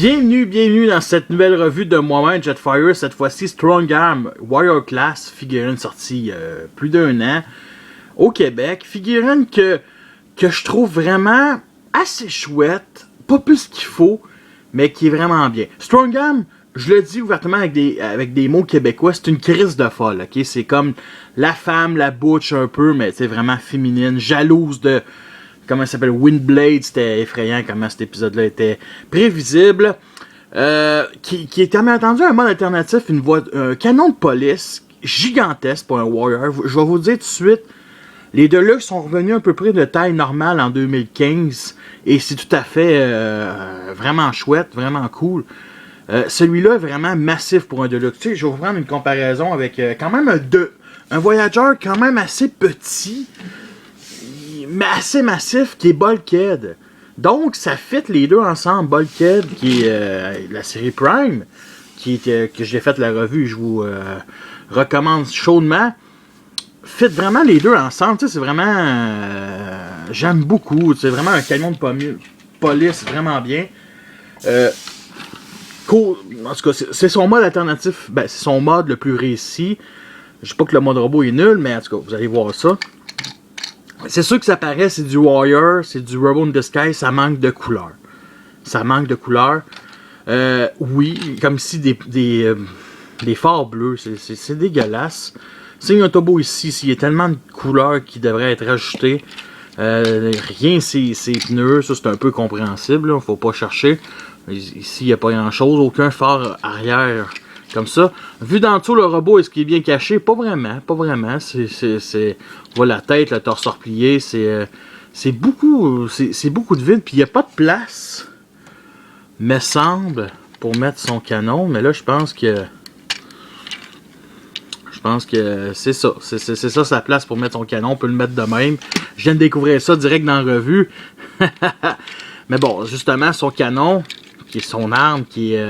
Bienvenue dans cette nouvelle revue de moi-même, Jetfire. Cette fois-ci, Strong Arm Warrior Class, figurine sortie plus d'1 an au Québec. Figurine que je trouve vraiment assez chouette, pas plus qu'il faut, mais qui est vraiment bien. Strong Arm, je le dis ouvertement avec des mots québécois, c'est une crise de folle, ok? C'est comme la femme, la butch un peu, mais c'est vraiment féminine, jalouse de... Comment ça s'appelle? Windblade, c'était effrayant comment cet épisode-là était prévisible. Qui est bien entendu un mode alternatif, un canon de police gigantesque pour un Warrior. Je vais vous dire tout de suite, les Deluxe sont revenus à peu près de taille normale en 2015 et c'est tout à fait vraiment chouette, vraiment cool. Celui-là est vraiment massif pour un Deluxe. Tu sais, je vais vous prendre une comparaison avec quand même un Voyager quand même assez petit, mais assez massif, qui est Bulkhead. Donc, ça fit les deux ensemble. Bulkhead, qui est la série Prime, que j'ai fait la revue, je vous recommande chaudement. Fit vraiment les deux ensemble. Tu sais, c'est vraiment... j'aime beaucoup. C'est vraiment un camion de police, vraiment bien. Cool. En tout cas, c'est son mode alternatif. Ben, c'est son mode le plus réussi. Je sais pas que le mode robot est nul, mais en tout cas, vous allez voir ça. C'est sûr que ça paraît, c'est du Warrior, c'est du Robot in Disguise, ça manque de couleur. Ça manque de couleur. Oui, comme si des phares bleus, c'est dégueulasse. Signe un turbo ici, il y a tellement de couleurs qui devraient être ajoutées. Rien, c'est pneus, ça c'est un peu compréhensible, là, faut pas chercher. Ici, il n'y a pas grand chose, aucun phare arrière comme ça. Vu d'en dessous, le robot, est-ce qu'il est bien caché? Pas vraiment, pas vraiment. On voit la tête, le torse replié, c'est beaucoup de vide, puis il n'y a pas de place, me semble, pour mettre son canon. Mais là, je pense que c'est ça. C'est ça sa place pour mettre son canon. On peut le mettre de même. Je viens de découvrir ça direct dans la revue. Mais bon, justement, son canon, qui est son arme, qui est...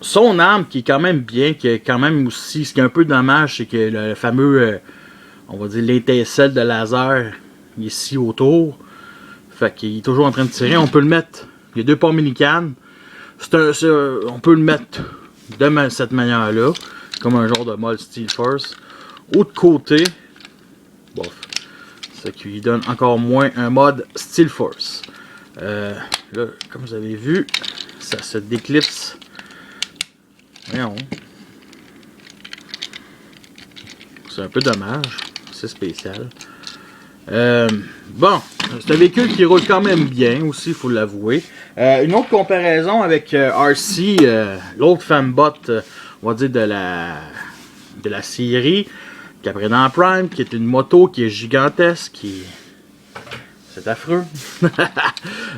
son arme qui est quand même bien, qui est quand même aussi... Ce qui est un peu dommage, c'est que le fameux... on va dire l'étincelle de laser ici autour. Fait qu'il est toujours en train de tirer. On peut le mettre... Il y a deux ports mini-cannes. On peut le mettre de cette manière-là. Comme un genre de mode Steel Force. Autre côté... Bof. Ce qui lui donne encore moins un mode Steel Force. Là, comme vous avez vu, ça se déclipse. Voyons. C'est un peu dommage. C'est spécial. Bon, c'est un véhicule qui roule quand même bien aussi, il faut l'avouer. Une autre comparaison avec RC, l'autre fembot, on va dire de la série, qui après dans Prime, qui est une moto qui est gigantesque, c'est affreux.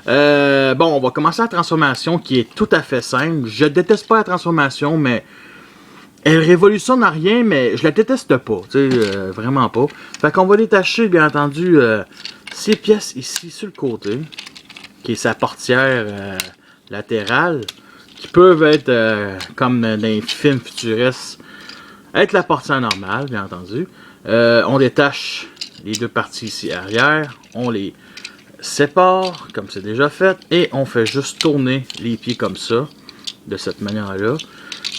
Bon, on va commencer la transformation qui est tout à fait simple. Je déteste pas la transformation, mais elle révolutionne rien, mais je la déteste pas. Tu sais, vraiment pas. Fait qu'on va détacher, bien entendu, ces pièces ici sur le côté, qui est sa portière latérale, qui peuvent être, comme dans les films futuristes, être la portière normale, bien entendu. On détache les deux parties ici arrière, on les sépare, comme c'est déjà fait, et on fait juste tourner les pieds comme ça, de cette manière-là,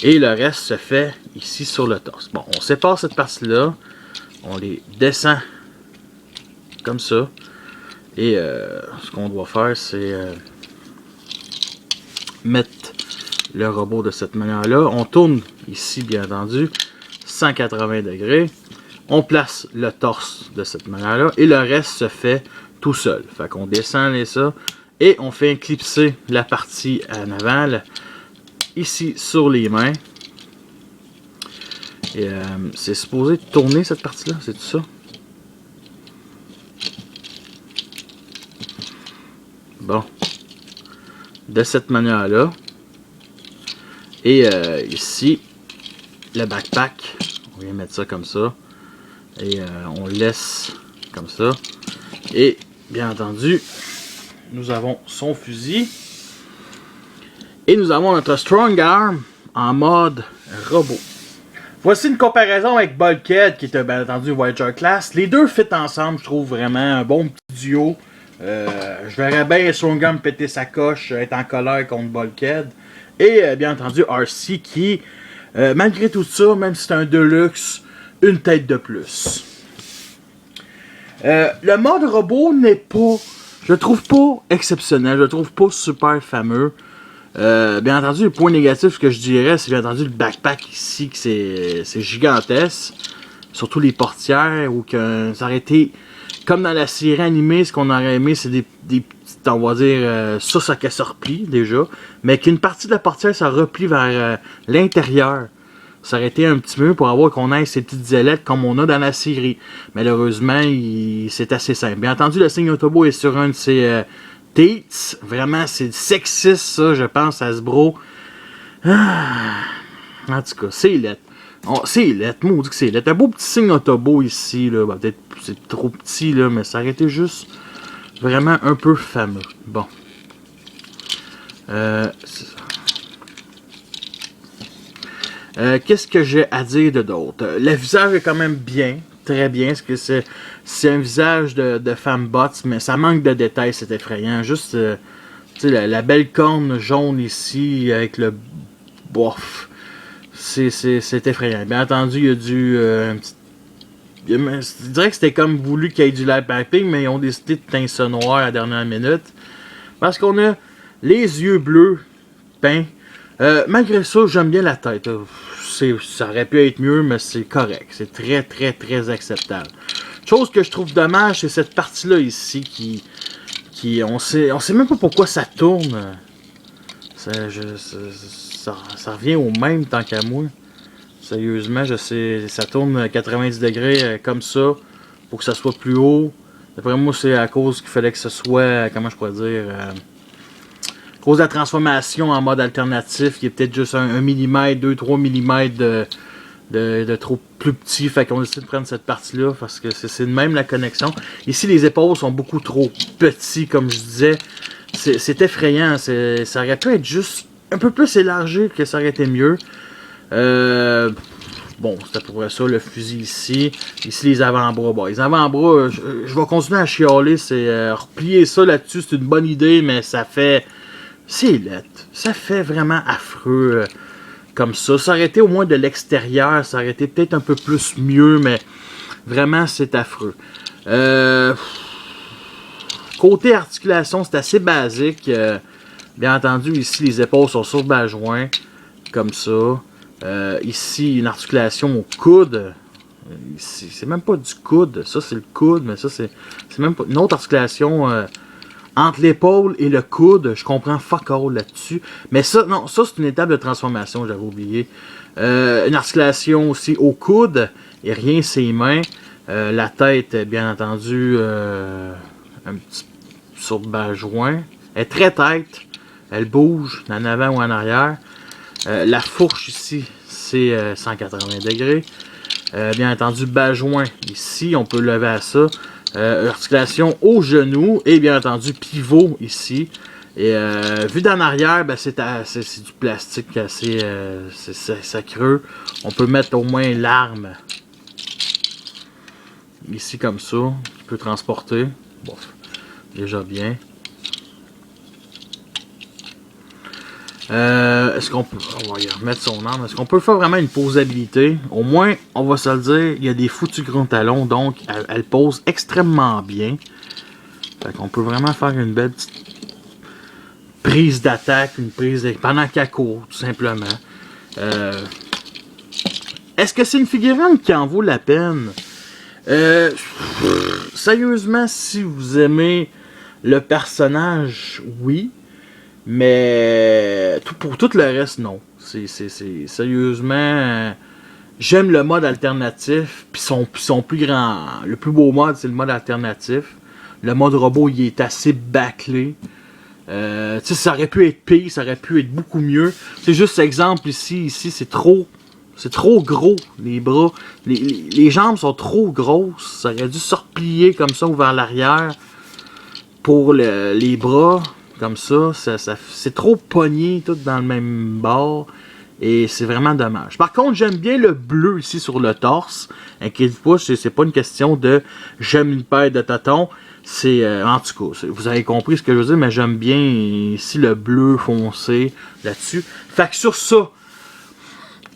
et le reste se fait ici sur le torse. Bon, on sépare cette partie-là, on les descend comme ça, et ce qu'on doit faire, c'est mettre le robot de cette manière-là. On tourne ici, bien entendu, 180 degrés. On place le torse de cette manière-là et le reste se fait tout seul. Fait qu'on descend ça et on fait clipser la partie en avant, ici sur les mains. Et c'est supposé tourner cette partie-là, c'est tout ça? Bon. De cette manière-là. Et ici, le backpack, on vient mettre ça comme ça. Et on laisse comme ça. Et bien entendu, nous avons son fusil. Et nous avons notre Strong Arm en mode robot. Voici une comparaison avec Bulkhead qui est bien entendu Voyager Class. Les deux fit ensemble, je trouve vraiment un bon petit duo. Je verrais bien Strong péter sa coche, être en colère contre Bulkhead. Et bien entendu RC qui, malgré tout ça, même si c'est un Deluxe, une tête de plus. Le mode robot n'est pas, je le trouve pas exceptionnel, je le trouve pas super fameux. Bien entendu, le point négatif que je dirais, c'est bien entendu le backpack ici, que c'est gigantesque. Surtout les portières, ou que ça aurait été, comme dans la série animée, ce qu'on aurait aimé, c'est des petites, on va dire, ça se replie déjà, mais qu'une partie de la portière, ça replie vers l'intérieur. Ça aurait été un petit peu pour avoir qu'on ait ces petites ailettes comme on a dans la série. Malheureusement, c'est assez simple. Bien entendu, le signe Autobot est sur un de ses tits. Vraiment, c'est sexiste, ça, je pense, Hasbro. Ah. En tout cas, c'est lettre. Oh, c'est lettre, moi on dit que c'est lettre. Un beau petit signe Autobot ici, là. Ben, peut-être c'est trop petit, là, mais ça aurait été juste vraiment un peu fameux. Bon. C'est ça. Qu'est-ce que j'ai à dire de d'autre? Le visage est quand même bien, très bien, parce que c'est un visage de femme bots, mais ça manque de détails, c'est effrayant. Juste, tu sais, la belle corne jaune ici, avec le bof, c'est effrayant. Bien entendu, il y a je dirais que c'était comme voulu qu'il y ait du light piping, mais ils ont décidé de teindre ça noir à la dernière minute. Parce qu'on a les yeux bleus peints. Malgré ça, j'aime bien la tête. Ça aurait pu être mieux, mais c'est correct. C'est très, très, très acceptable. Chose que je trouve dommage, c'est cette partie-là ici on sait même pas pourquoi ça tourne. Ça revient au même tant qu'à moi. Sérieusement, je sais, ça tourne 90 degrés comme ça pour que ça soit plus haut. D'après moi, c'est à cause qu'il fallait que ce soit, comment je pourrais dire, à cause de la transformation en mode alternatif, qui est peut-être juste 1 mm, 2-3 mm de trop plus petit. Fait qu'on décide de prendre cette partie-là parce que c'est de même la connexion. Ici, les épaules sont beaucoup trop petits, comme je disais. C'est effrayant. Ça aurait pu être juste un peu plus élargi, que ça aurait été mieux. Bon, c'est à peu près ça, le fusil ici. Ici, les avant-bras. Bon, les avant-bras, je vais continuer à chialer. C'est replier ça là-dessus, c'est une bonne idée, mais ça fait... C'est laid. Ça fait vraiment affreux comme ça. Ça aurait été au moins de l'extérieur. Ça aurait été peut-être un peu plus mieux, mais vraiment, c'est affreux. Côté articulation, c'est assez basique. Bien entendu, ici, les épaules sont sur le bas-joint, comme ça. Ici, une articulation au coude. C'est même pas du coude. Ça, c'est le coude, mais ça, c'est même pas... Une autre articulation... entre l'épaule et le coude, je comprends fuck all là-dessus. Mais ça, non, ça c'est une étape de transformation, j'avais oublié. Une articulation aussi au coude, et rien ses mains. La tête, bien entendu, un petit sur le bas-joint. Elle est très tête, elle bouge en avant ou en arrière. La fourche ici, c'est 180 degrés. Bien entendu, bas-joint ici, on peut lever à ça. Articulation au genou et bien entendu pivot ici. Et vu d'en arrière, ben, c'est du plastique assez ça creux. On peut mettre au moins l'arme ici comme ça, qui peut transporter. Bon, déjà bien. Est-ce qu'on peut... On va y remettre son arme. Est-ce qu'on peut faire vraiment une posabilité? Au moins, on va se le dire, il y a des foutus grands talons, donc elle pose extrêmement bien. Fait qu'on peut vraiment faire une belle petite prise d'attaque, pendant qu'elle court, tout simplement. Est-ce que c'est une figurine qui en vaut la peine? Sérieusement, si vous aimez le personnage, oui. Mais pour tout le reste, non. C'est sérieusement... J'aime le mode alternatif. Puis son plus grand... Le plus beau mode, c'est le mode alternatif. Le mode robot, il est assez bâclé. Ça aurait pu être pire, ça aurait pu être beaucoup mieux. C'est juste exemple ici, c'est trop gros, les bras. Les jambes sont trop grosses. Ça aurait dû se replier comme ça ou vers l'arrière pour les bras. Comme ça c'est trop pogné tout dans le même bord. Et c'est vraiment dommage. Par contre, j'aime bien le bleu ici sur le torse. Inquiétez-vous pas, c'est pas une question de j'aime une paire de tâtons. C'est en tout cas, vous avez compris ce que je veux dire, mais j'aime bien ici le bleu foncé là-dessus. Fait que sur ça,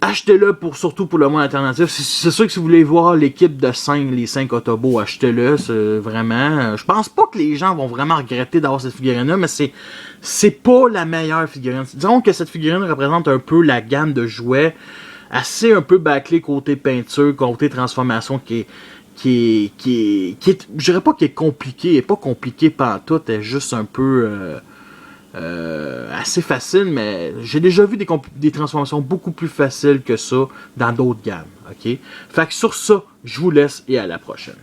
achetez-le surtout pour le moins alternatif. C'est sûr que si vous voulez voir l'équipe de 5, les 5 Autobots, achetez-le, vraiment. Je pense pas que les gens vont vraiment regretter d'avoir cette figurine-là, mais c'est pas la meilleure figurine. Disons que cette figurine représente un peu la gamme de jouets, assez un peu bâclé côté peinture, côté transformation qui est je dirais pas qu'il est compliqué, elle est pas compliqué pantoute, elle est juste un peu assez facile, mais j'ai déjà vu des transformations beaucoup plus faciles que ça dans d'autres gammes, ok? Fait que sur ça, je vous laisse et à la prochaine.